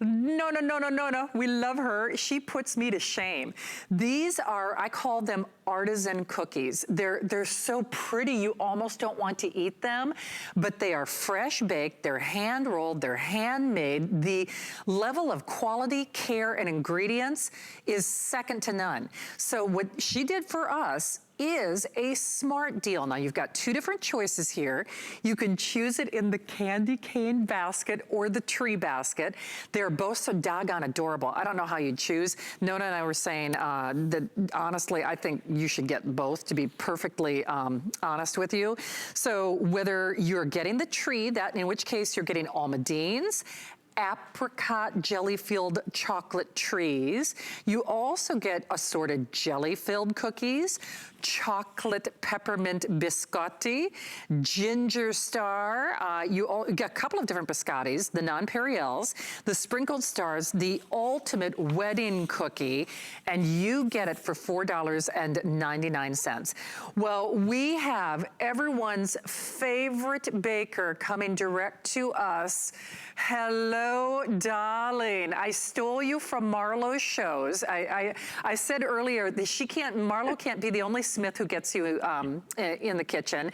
no, we love her. She puts me to shame. These are, I call them artisan cookies. They're so pretty, you almost don't want to eat them, but they are fresh baked, they're hand rolled, they're handmade. The level of quality, care, and ingredients is second to none. So what she did for us is a smart deal. Now you've got two different choices here. You can choose it in the candy cane basket or the tree basket. They're both so doggone adorable. I don't know how you'd choose. Nona and I were saying that honestly, I think you should get both, to be perfectly honest with you. So whether you're getting the tree, that in which case you're getting almondines, apricot jelly-filled chocolate trees. You also get assorted jelly-filled cookies, chocolate peppermint biscotti, ginger star. You get a couple of different biscottis, the nonpareils, the sprinkled stars, the ultimate wedding cookie, and you get it for $4.99. Well, we have everyone's favorite baker coming direct to us. Hello, darling. I stole you from Marlo's shows. I said earlier that Marlo can't be the only Smith who gets you in the kitchen.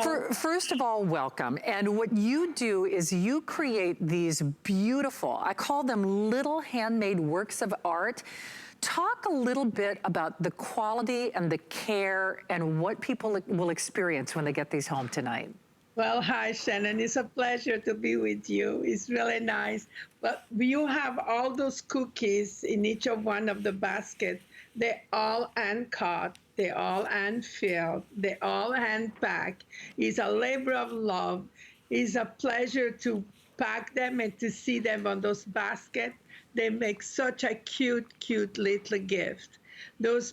First of all, welcome. And what you do is you create these beautiful, I call them little handmade works of art. Talk a little bit about the quality and the care and what people will experience when they get these home tonight. Well, hi, Shannon. It's a pleasure to be with you. It's really nice. But you have all those cookies in each of one of the baskets. They're all hand-cut. They're all hand-filled. They're all hand-packed. It's a labor of love. It's a pleasure to pack them and to see them on those baskets. They make such a cute, cute little gift. Those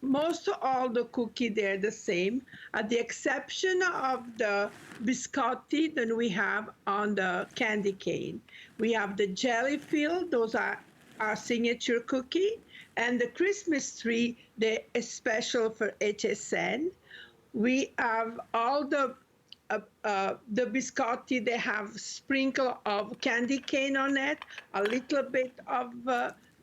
most of all the cookie, they're the same, at the exception of the biscotti that we have on the candy cane. We have the jelly filled, those are our signature cookie, and the Christmas tree, they're special for HSN. We have all the biscotti, they have sprinkle of candy cane on it, a little bit of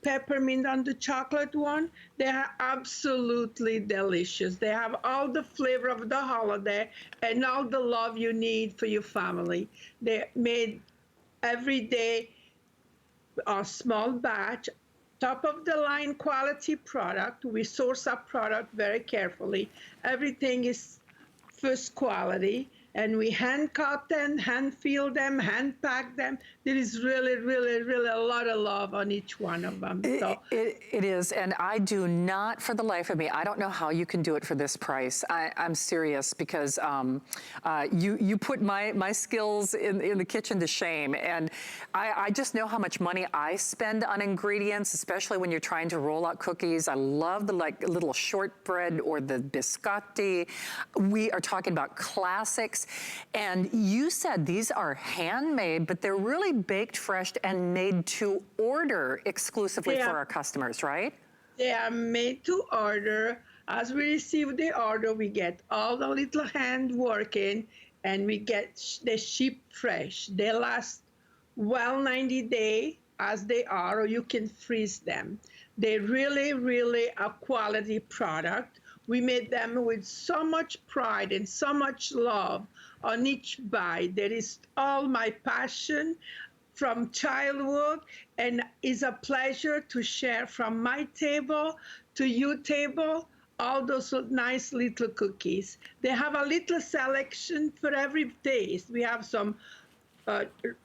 peppermint on the chocolate one. They are absolutely delicious. They have all the flavor of the holiday and all the love you need for your family. They're made every day, a small batch, top of the line quality product. We source our product very carefully. Everything is first quality. And we hand cut them, hand fill them, hand pack them. There is really, really, really a lot of love on each one of them. It is, and I do not, for the life of me, I don't know how you can do it for this price. I'm serious, because you put my skills in the kitchen to shame, and I just know how much money I spend on ingredients, especially when you're trying to roll out cookies. I love the little shortbread or the biscotti. We are talking about classics. And you said these are handmade, but they're really baked fresh and made to order exclusively for our customers, right? They are made to order. As we receive the order, we get all the little hand working, and we get the ship fresh. They last well 90 days as they are, or you can freeze them. They're really, really a quality product. We made them with so much pride and so much love on each bite. That is all my passion from childhood, and it's a pleasure to share from my table to your table all those nice little cookies. They have a little selection for every taste. We have some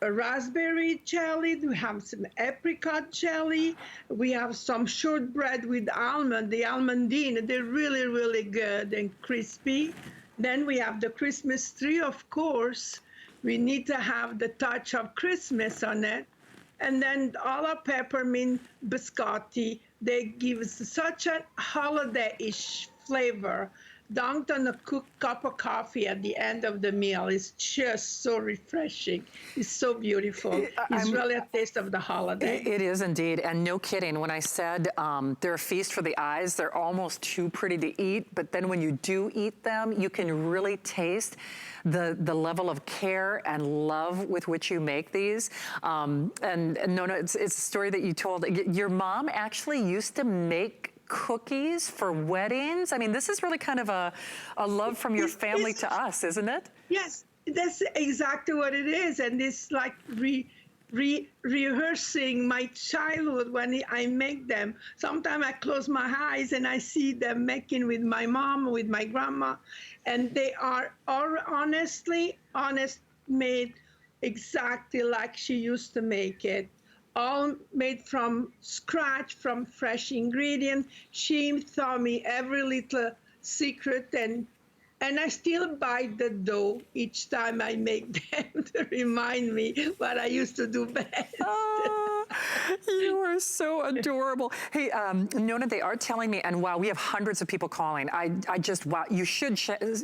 raspberry jelly, we have some apricot jelly, we have some shortbread with almond, the almondine. They're really, really good and crispy. Then we have the Christmas tree, of course. We need to have the touch of Christmas on it. And then all our peppermint biscotti, they give us such a holiday-ish flavor dunked on a cooked cup of coffee at the end of the meal is just so refreshing. It's so beautiful. It's really a taste of the holiday. It is indeed, and no kidding. When I said they're a feast for the eyes, they're almost too pretty to eat, but then when you do eat them, you can really taste the level of care and love with which you make these. And Nona, it's a story that you told. Your mom actually used to make cookies for weddings. I mean, this is really kind of a love from your family to us, isn't it? Yes, that's exactly what it is. And it's like rehearsing my childhood when I make them. Sometimes I close my eyes and I see them making with my mom, with my grandma, and they are all honest made exactly like she used to make it. All made from scratch, from fresh ingredients. She taught me every little secret, and I still buy the dough each time I make them to remind me what I used to do best. Oh, you are so adorable. Hey, Nona, they are telling me, and wow, we have hundreds of people calling. I just, wow, you should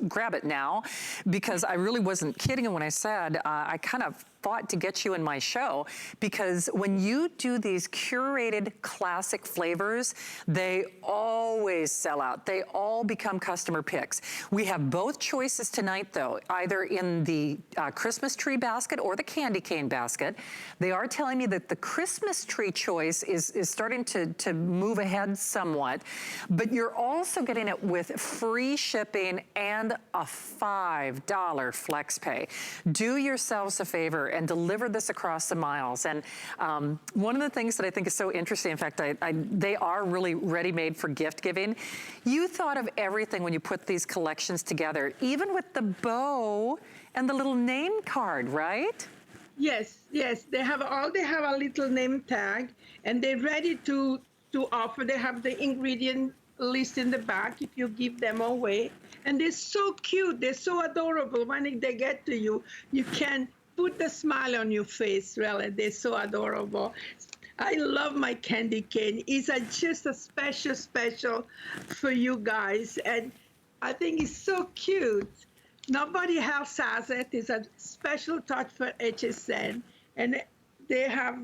grab it now, because I really wasn't kidding when I said I kind of thought to get you in my show, because when you do these curated classic flavors, they always sell out. They all become customer picks. We have both choices tonight, though, either in the Christmas tree basket or the candy cane basket. They are telling me that the Christmas tree choice is starting to move ahead somewhat, but you're also getting it with free shipping and a $5 flex pay. Do yourselves a favor and deliver this across the miles. And one of the things that I think is so interesting, in fact, they are really ready-made for gift giving. You thought of everything when you put these collections together, even with the bow and the little name card, right? Yes, yes. They have a little name tag, and they're ready to offer. They have the ingredient list in the back if you give them away. And they're so cute. They're so adorable. When they get to you, you can put the smile on your face, really. They're so adorable. I love my candy cane. It's just a special for you guys. And I think it's so cute. Nobody else has it. It's a special touch for HSN. And they have,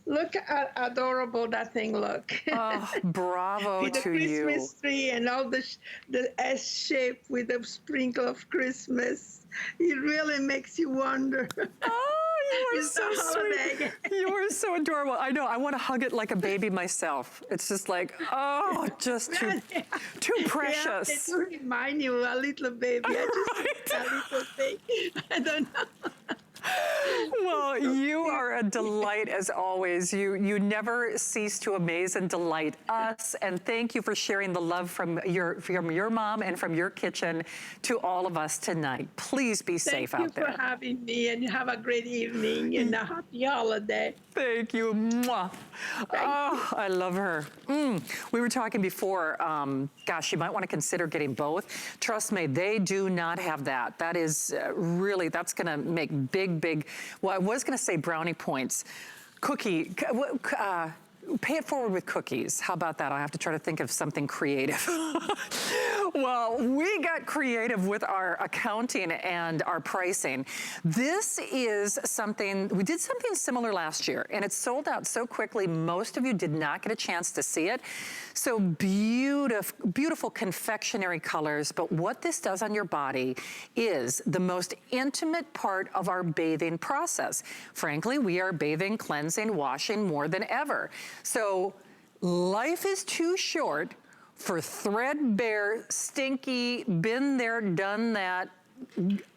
look how adorable that thing look. Oh, bravo with to the you. Christmas tree and all the S shape with a sprinkle of Christmas. It really makes you wonder. Oh, you are It's so the holiday. sweet. You are so adorable. I know. I want to hug it like a baby myself. It's just like, oh, just too precious. Yeah, to remind you a little baby. I just a little thing. I don't know. Well, you are a delight as always. You never cease to amaze and delight us. And thank you for sharing the love from your mom and from your kitchen to all of us tonight. Please be safe out there. Thank you for having me, and have a great evening and a happy holiday. Thank you. Mwah. Oh, I love her. We were talking before, gosh, you might want to consider getting both. Trust me, they do not have that. That is really, that's going to make big, well, I was going to say brownie points. Cookie, pay it forward with cookies. How about that? I have to try to think of something creative. Well, we got creative with our accounting and our pricing. This is something, we did something similar last year, and it sold out so quickly, most of you did not get a chance to see it. So beautiful confectionery colors, but what this does on your body is the most intimate part of our bathing process. Frankly, we are bathing, cleansing, washing more than ever. So life is too short for threadbare, stinky, been there, done that.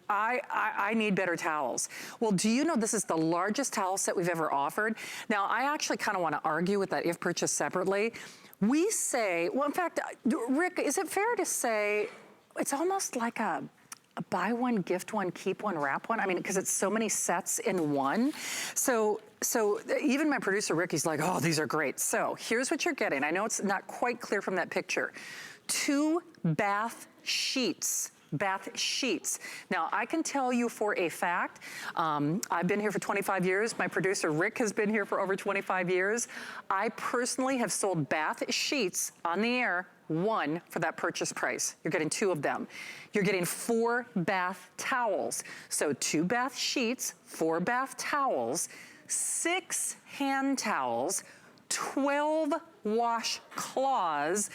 I need better towels. Well, do you know this is the largest towel set we've ever offered? Now, I actually kind of want to argue with that if purchased separately. We say, well, in fact, Rick, is it fair to say it's almost like a buy one, gift one, keep one, wrap one? I mean, because it's so many sets in one. So even my producer, Rick, he's like, oh, these are great. So here's what you're getting. I know it's not quite clear from that picture. 2 bath sheets. Now, I can tell you for a fact, I've been here for 25 years. My producer, Rick, has been here for over 25 years. I personally have sold bath sheets on the air one for that purchase price. You're getting 2 of them. You're getting 4 bath towels. So 2 bath sheets, 4 bath towels, 6 hand towels, 12 washcloths,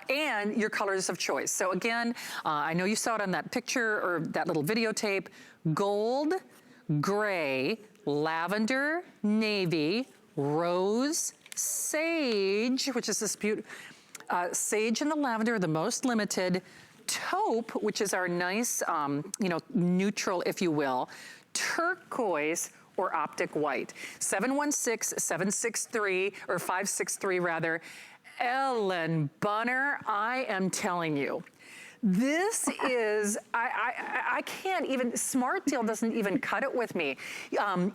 and your colors of choice. So again, I know you saw it on that picture or that little videotape, gold, gray, lavender, navy, rose, sage, which is this beautiful, sage and the lavender are the most limited, taupe, which is our nice, you know, neutral, if you will, turquoise, or optic white. 716-763, or 563 rather. Ellen Bunner, I am telling you, this is, I can't even, Smart Deal doesn't even cut it with me.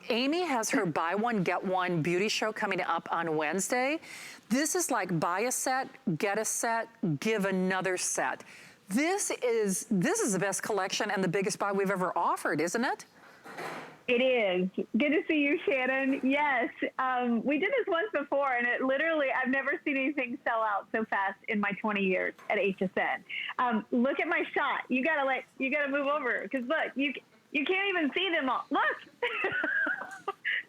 Amy has her buy one, get one beauty show coming up on Wednesday. This is like buy a set, get a set, give another set. This is the best collection and the biggest buy we've ever offered, isn't it? It is. Good to see you, Shannon. Yes, we did this once before, and it literally, I've never seen anything sell out so fast in my 20 years at HSN. Look at my shot. You gotta move over, because look, you can't even see them all. Look,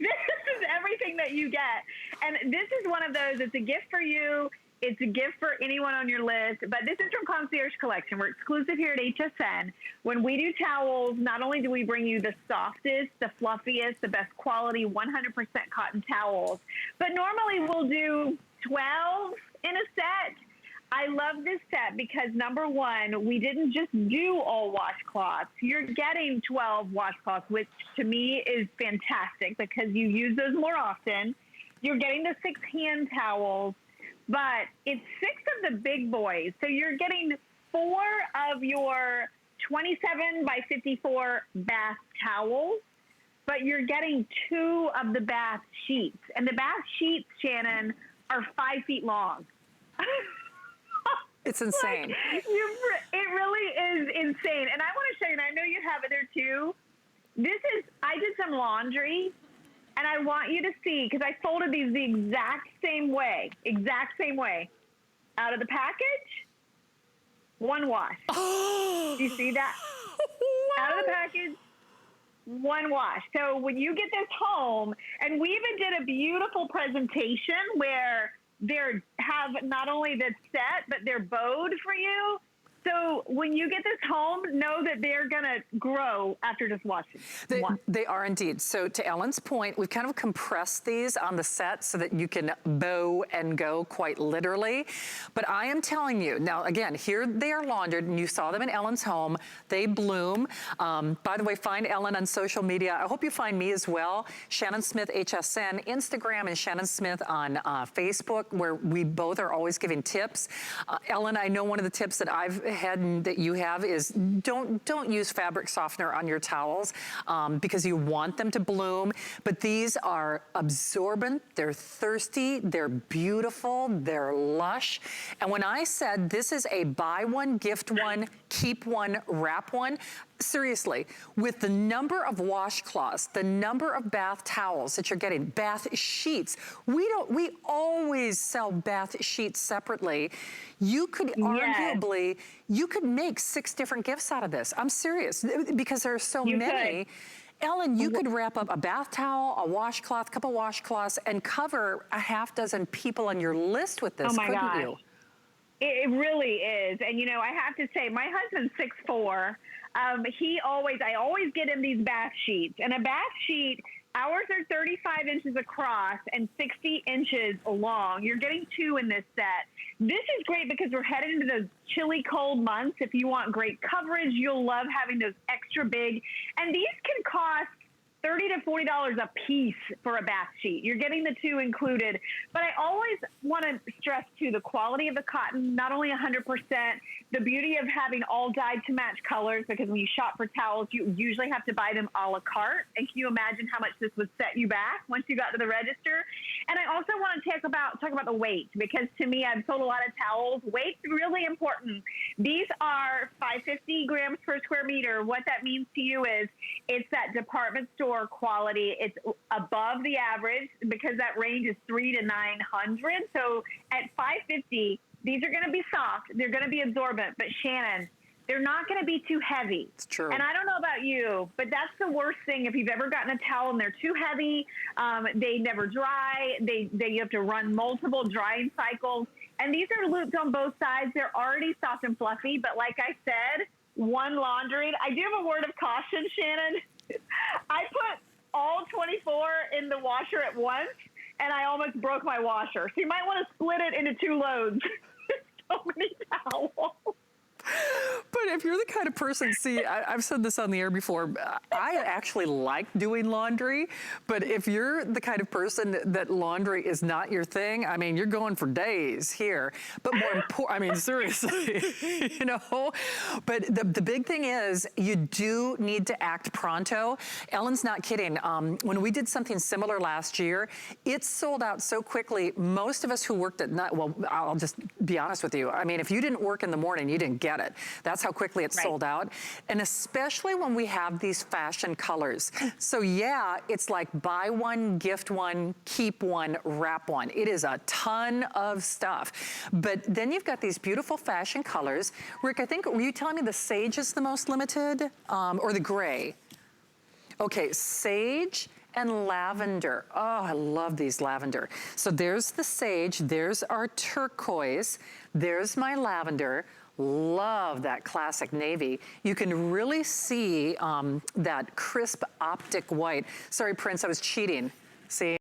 this is everything that you get, and this is one of those. It's a gift for you. It's a gift for anyone on your list, but this is from Concierge Collection. We're exclusive here at HSN. When we do towels, not only do we bring you the softest, the fluffiest, the best quality 100% cotton towels, but normally we'll do 12 in a set. I love this set because, number one, we didn't just do all washcloths. You're getting 12 washcloths, which to me is fantastic because you use those more often. You're getting the 6 hand towels, but it's 6 of the big boys. So you're getting 4 of your 27 by 54 bath towels, but you're getting 2 of the bath sheets. And the bath sheets, Shannon, are 5 feet long. It's insane. Like, it really is insane. And I want to show you, and I know you have it there too. I did some laundry. And I want you to see, because I folded these the exact same way. Out of the package, 1 wash. Do you see that? Out of the package, 1 wash. So when you get this home, and we even did a beautiful presentation where they have not only the set, but they're bowed for you. So when you get this home, know that they're going to grow after just washing. They are indeed. So to Ellen's point, we've kind of compressed these on the set so that you can bow and go quite literally. But I am telling you, now again, here they are laundered, and you saw them in Ellen's home. They bloom. By the way, find Ellen on social media. I hope you find me as well. Shannon Smith HSN, Instagram, and Shannon Smith on Facebook, where we both are always giving tips. Ellen, I know one of the tips that I've had and that you have is don't use fabric softener on your towels because you want them to bloom. But these are absorbent, they're thirsty, they're beautiful, they're lush. And when I said this is a buy one, gift one, keep one, wrap one, seriously, with the number of washcloths, the number of bath towels that you're getting, bath sheets, we always sell bath sheets separately. You could arguably, you could make 6 different gifts out of this. I'm serious, because there are so many. Ellen, you could wrap up a bath towel, a washcloth, a couple washcloths, and cover a half dozen people on your list with this, couldn't you? It really is. And, you know, I have to say, my husband's 6'4". I always get him these bath sheets. And a bath sheet, ours are 35 inches across and 60 inches long. You're getting 2 in this set. This is great because we're headed into those chilly, cold months. If you want great coverage, you'll love having those extra big. And these can cost $30 to $40 a piece for a bath sheet. You're getting the 2 included. But I always want to stress, too, the quality of the cotton, not only 100%, the beauty of having all dyed to match colors, because when you shop for towels, you usually have to buy them a la carte. And can you imagine how much this would set you back once you got to the register? And I also want to talk about the weight, because to me, I've sold a lot of towels. Weight's really important. These are 550 grams per square meter. What that means to you is it's that department store quality. It's above the average because that range is 300 to 900. So at 550, These are going to be soft. They're going to be absorbent. But Shannon, they're not going to be too heavy. It's true. And I don't know about you, but that's the worst thing. If you've ever gotten a towel and they're too heavy, they never dry. You have to run multiple drying cycles. And these are looped on both sides. They're already soft and fluffy. But like I said, one laundry. I do have a word of caution, Shannon. I put all 24 in the washer at once, and I almost broke my washer. So you might want to split it into 2 loads. So many towels. But if you're the kind of person, see, I've said this on the air before, I actually like doing laundry, but if you're the kind of person that laundry is not your thing, I mean, you're going for days here. But more important, I mean, seriously, you know, but the big thing is you do need to act pronto. Ellen's not kidding. When we did something similar last year, it sold out so quickly. Most of us who worked at night, well, I'll just be honest with you. I mean, if you didn't work in the morning, you didn't get it. That's how quickly it sold out. And especially when we have these fashion colors. So yeah, it's like buy one, gift one, keep one, wrap one. It is a ton of stuff. But then you've got these beautiful fashion colors. Rick, I think, were you telling me the sage is the most limited? Or the gray? Okay, sage and lavender. Oh, I love these lavender. So there's the sage, there's our turquoise, there's my lavender. Love that classic navy. You can really see that crisp optic white. Sorry, Prince, I was cheating. See?